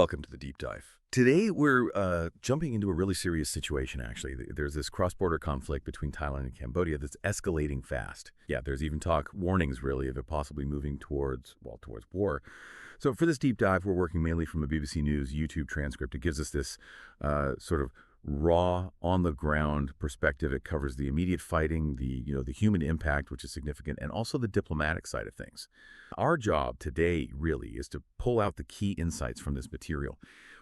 Welcome to the deep dive. Today, we're jumping into a really serious situation, actually. There's this cross-border conflict between Thailand and Cambodia that's escalating fast. Yeah, there's even warnings, really, of it possibly moving towards war. So for this deep dive, we're working mainly from a BBC News YouTube transcript. It gives us this sort of raw, on-the-ground perspective. It covers the immediate fighting, the human impact, which is significant, and also the diplomatic side of things. Our job today, really, is to pull out the key insights from this material.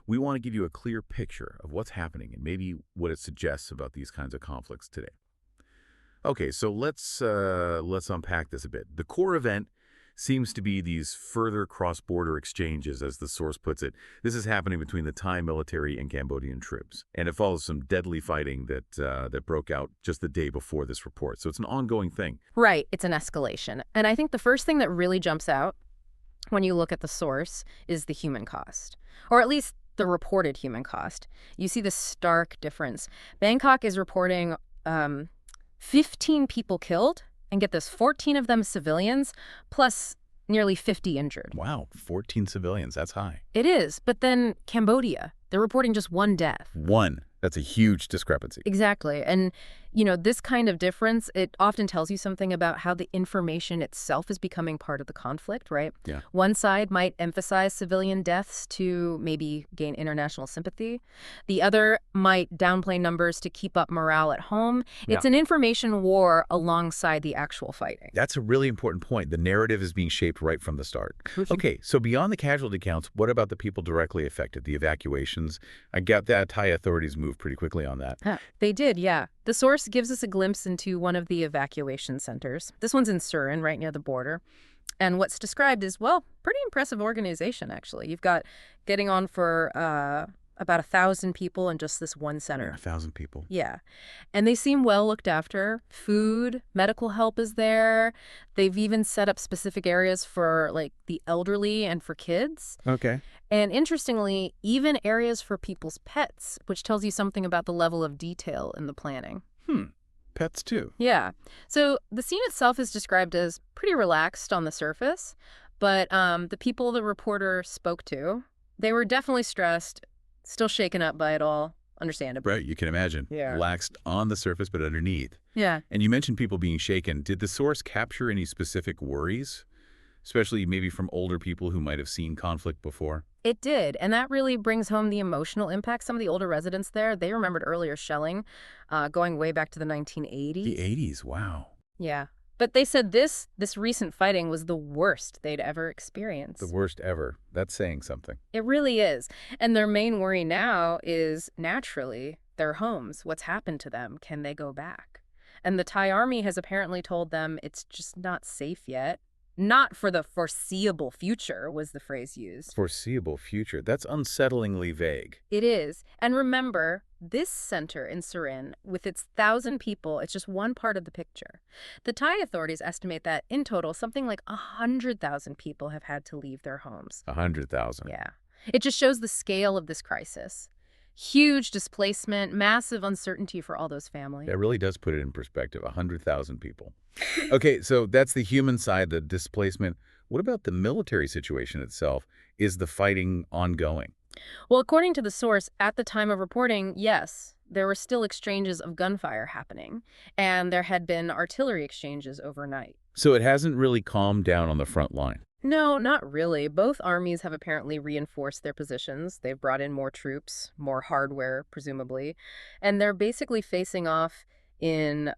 We want to give you a clear picture of what's happening and maybe what it suggests about these kinds of conflicts today. Okay, so let's unpack this a bit. The core event seems to be these further cross-border exchanges, as the source puts it. This is happening between the Thai military and Cambodian troops, and it follows some deadly fighting that broke out just the day before this report. So it's an ongoing thing. Right, it's an escalation. And I think the first thing that really jumps out when you look at the source is the human cost, or at least the reported human cost. You see the stark difference. Bangkok is reporting 15 people killed, and get this, 14 of them civilians, plus nearly 50 injured. Wow, 14 civilians, that's high. It is, but then Cambodia, they're reporting just one death. One. That's a huge discrepancy. Exactly. And, this kind of difference, it often tells you something about how the information itself is becoming part of the conflict, right? Yeah. One side might emphasize civilian deaths to maybe gain international sympathy. The other might downplay numbers to keep up morale at home. It's an information war alongside the actual fighting. That's a really important point. The narrative is being shaped right from the start. Okay, so beyond the casualty counts, what about the people directly affected, the evacuations? I got that Thai authorities moved pretty quickly on that. They did, yeah. The source gives us a glimpse into one of the evacuation centers. This one's in Surin, right near the border. And what's described is, well, pretty impressive organization, actually. You've got getting on for about 1,000 people in just this one center. 1,000 people. Yeah. And they seem well looked after. Food, medical help is there. They've even set up specific areas for, the elderly and for kids. Okay. And interestingly, even areas for people's pets, which tells you something about the level of detail in the planning. Pets too. Yeah. So the scene itself is described as pretty relaxed on the surface, but the people the reporter spoke to, they were definitely stressed, still shaken up by it all, understandably. Right, you can imagine. Yeah. Relaxed on the surface, but underneath. Yeah. And you mentioned people being shaken. Did the source capture any specific worries, especially maybe from older people who might have seen conflict before? It did, and that really brings home the emotional impact. Some of the older residents there, they remembered earlier shelling, going way back to the 1980s. The 80s, wow. Yeah. But they said this recent fighting was the worst they'd ever experienced. The worst ever. That's saying something. It really is. And their main worry now is, naturally, their homes. What's happened to them? Can they go back? And the Thai army has apparently told them it's just not safe yet. Not for the foreseeable future, was the phrase used. Foreseeable future. That's unsettlingly vague. It is. And remember, this center in Surin, with its 1,000 people, it's just one part of the picture. The Thai authorities estimate that, in total, something like 100,000 people have had to leave their homes. 100,000. Yeah. It just shows the scale of this crisis. Huge displacement, massive uncertainty for all those families. That really does put it in perspective, 100,000 people. Okay, so that's the human side, the displacement. What about the military situation itself? Is the fighting ongoing? Well, according to the source, at the time of reporting, yes, there were still exchanges of gunfire happening, and there had been artillery exchanges overnight. So it hasn't really calmed down on the front line? No, not really. Both armies have apparently reinforced their positions. They've brought in more troops, more hardware, presumably, and they're basically facing off in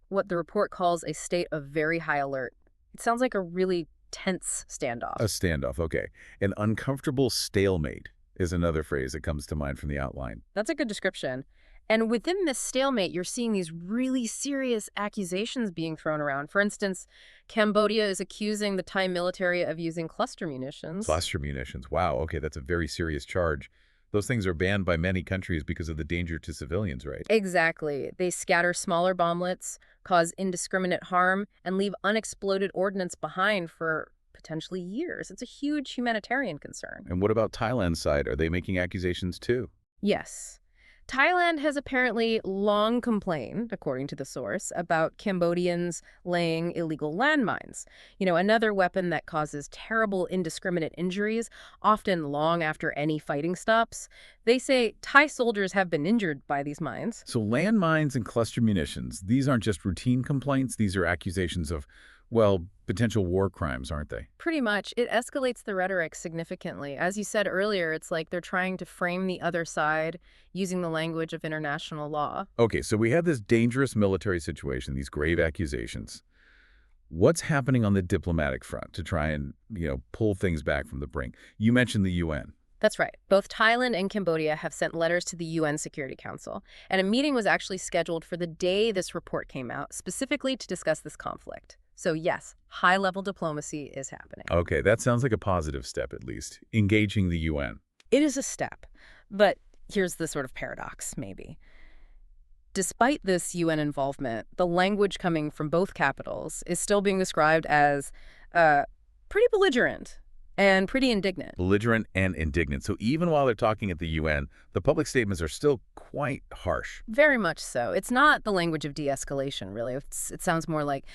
what the report calls a state of very high alert. It sounds like a really tense standoff. A standoff, okay. An uncomfortable stalemate is another phrase that comes to mind from the outline. That's a good description. And within this stalemate, you're seeing these really serious accusations being thrown around. For instance, Cambodia is accusing the Thai military of using cluster munitions. Cluster munitions. Wow, okay, that's a very serious charge. Those things are banned by many countries because of the danger to civilians, right? Exactly. They scatter smaller bomblets, cause indiscriminate harm, and leave unexploded ordnance behind for potentially years. It's a huge humanitarian concern. And what about Thailand's side? Are they making accusations too? Yes. Thailand has apparently long complained, according to the source, about Cambodians laying illegal landmines. Another weapon that causes terrible indiscriminate injuries, often long after any fighting stops. They say Thai soldiers have been injured by these mines. So landmines and cluster munitions, these aren't just routine complaints. These are accusations of, well, potential war crimes, aren't they? Pretty much. It escalates the rhetoric significantly. As you said earlier, it's like they're trying to frame the other side using the language of international law. Okay, so we have this dangerous military situation, these grave accusations. What's happening on the diplomatic front to try and, pull things back from the brink? You mentioned the UN. That's right. Both Thailand and Cambodia have sent letters to the UN Security Council, and a meeting was actually scheduled for the day this report came out, specifically to discuss this conflict. So yes, high-level diplomacy is happening. Okay, that sounds like a positive step at least, engaging the UN. It is a step, but here's the sort of paradox, maybe. Despite this UN involvement, the language coming from both capitals is still being described as pretty belligerent and pretty indignant. Belligerent and indignant. So even while they're talking at the UN, the public statements are still quite harsh. Very much so. It's not the language of de-escalation, really. It sounds more like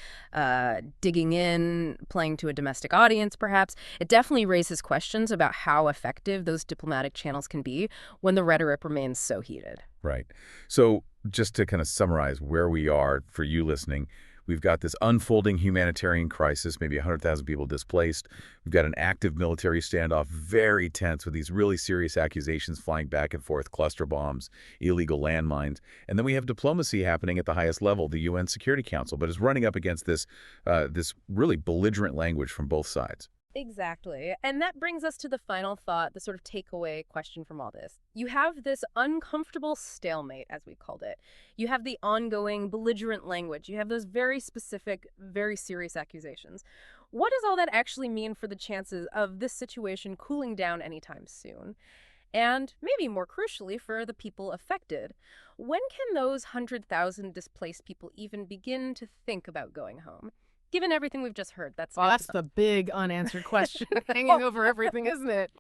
digging in, playing to a domestic audience, perhaps. It definitely raises questions about how effective those diplomatic channels can be when the rhetoric remains so heated. Right. So just to kind of summarize where we are for you listening, we've got this unfolding humanitarian crisis, maybe 100,000 people displaced. We've got an active military standoff, very tense with these really serious accusations flying back and forth, cluster bombs, illegal landmines. And then we have diplomacy happening at the highest level, the UN Security Council, but is running up against this really belligerent language from both sides. Exactly. And that brings us to the final thought, the sort of takeaway question from all this. You have this uncomfortable stalemate, as we called it. You have the ongoing belligerent language. You have those very specific, very serious accusations. What does all that actually mean for the chances of this situation cooling down anytime soon? And maybe more crucially, for the people affected. When can those 100,000 displaced people even begin to think about going home? Given everything we've just heard, Well, that's the big unanswered question hanging over everything, isn't it?